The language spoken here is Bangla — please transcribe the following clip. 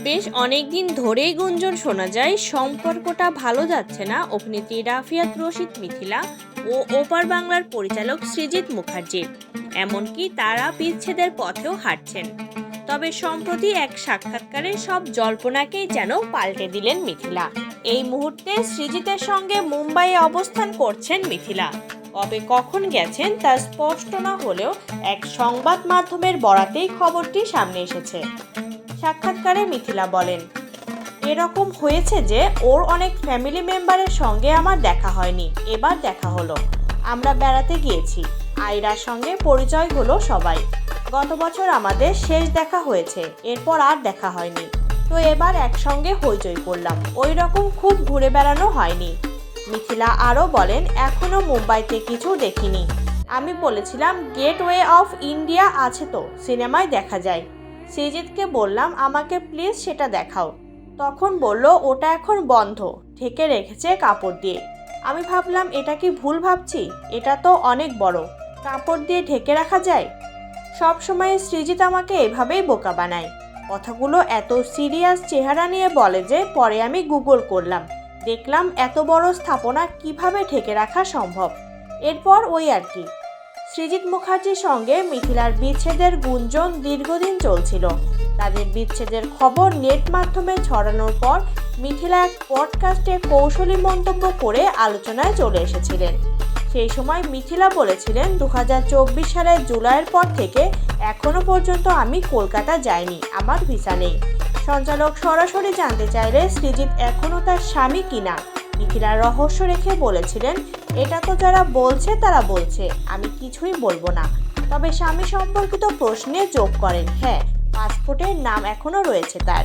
বেশ অনেকদিন ধরেই গুঞ্জন শোনা যায় সম্পর্কটা ভালো যাচ্ছে না অভিনেত্রী রাফিয়াত রশিদ মিথিলা ও ওপার বাংলার পরিচালক সৃজিত মুখার্জির। এমনকি তারা বিচ্ছেদের পথেও হাঁটছেন। তবে সম্প্রতি এক সাক্ষাৎকারে সব জল্পনাকেই যেন পাল্টে দিলেন মিথিলা। এই মুহূর্তে সৃজিতের সঙ্গে মুম্বাইয়ে অবস্থান করছেন মিথিলা। কবে কখন গেছেন তা স্পষ্ট না হলেও এক সংবাদ মাধ্যমের বরাতেই খবরটি সামনে এসেছে। সাক্ষাৎকারে মিথিলা বলেন, এরকম হয়েছে যে ওর অনেক ফ্যামিলি মেম্বারের সঙ্গে আমার দেখা হয়নি, এবার দেখা হলো। আমরা বেড়াতে গিয়েছি, আয়রার সঙ্গে পরিচয় হলো সবাই। গত বছর আমাদের শেষ দেখা হয়েছে, এরপর আর দেখা হয়নি। তো এবার একসঙ্গে হইচই করলাম, ওই রকম খুব ঘুরে বেড়ানো হয়নি। মিথিলা আরও বলেন, এখনও মুম্বাইতে কিছু দেখিনি। আমি বলেছিলাম গেটওয়ে অফ ইন্ডিয়া আছে তো, সিনেমায় দেখা যায়। সৃজিতকে বললাম আমাকে প্লিজ সেটা দেখাও। তখন বলল ওটা এখন বন্ধ, ঢেকে রেখেছে কাপড় দিয়ে। আমি ভাবলাম এটা কি ভুল ভাবছি, এটা তো অনেক বড়, কাপড় দিয়ে ঢেকে রাখা যায়? সব সময় সৃজিত আমাকে এভাবেই বোকা বানায়। কথাগুলো এত সিরিয়াস চেহারা নিয়ে বলে যে পরে আমি গুগল করলাম, দেখলাম এত বড় স্থাপনা কিভাবে ঢেকে রাখা সম্ভব। এরপর ওই আর কি। সৃজিত মুখার্জির সঙ্গে মিথিলার বিচ্ছেদের গুঞ্জন দীর্ঘদিন চলছিল। তাদের বিচ্ছেদের খবর নেট মাধ্যমে ছড়ানোর পর মিথিলা এক পডকাস্টে কৌশলী মন্তব্য করে আলোচনায় চলে এসেছিলেন। সেই সময় মিথিলা বলেছিলেন 2024 সালের জুলাইয়ের পর থেকে এখনও পর্যন্ত আমি কলকাতা যাইনি, আমার ভিসা নেই। সঞ্চালক সরাসরি জানতে চাইলে সৃজিত এখনও তার স্বামী কিনা, মিথিলা রহস্য রেখে বলেছিলেন, এটা তো যারা বলছে তারা বলছে, আমি কিছুই বলবো না। তবে স্বামী সম্পর্কিত প্রশ্নে যোগ করেন, হ্যাঁ, পাসপোর্টের নাম এখনও রয়েছে তার।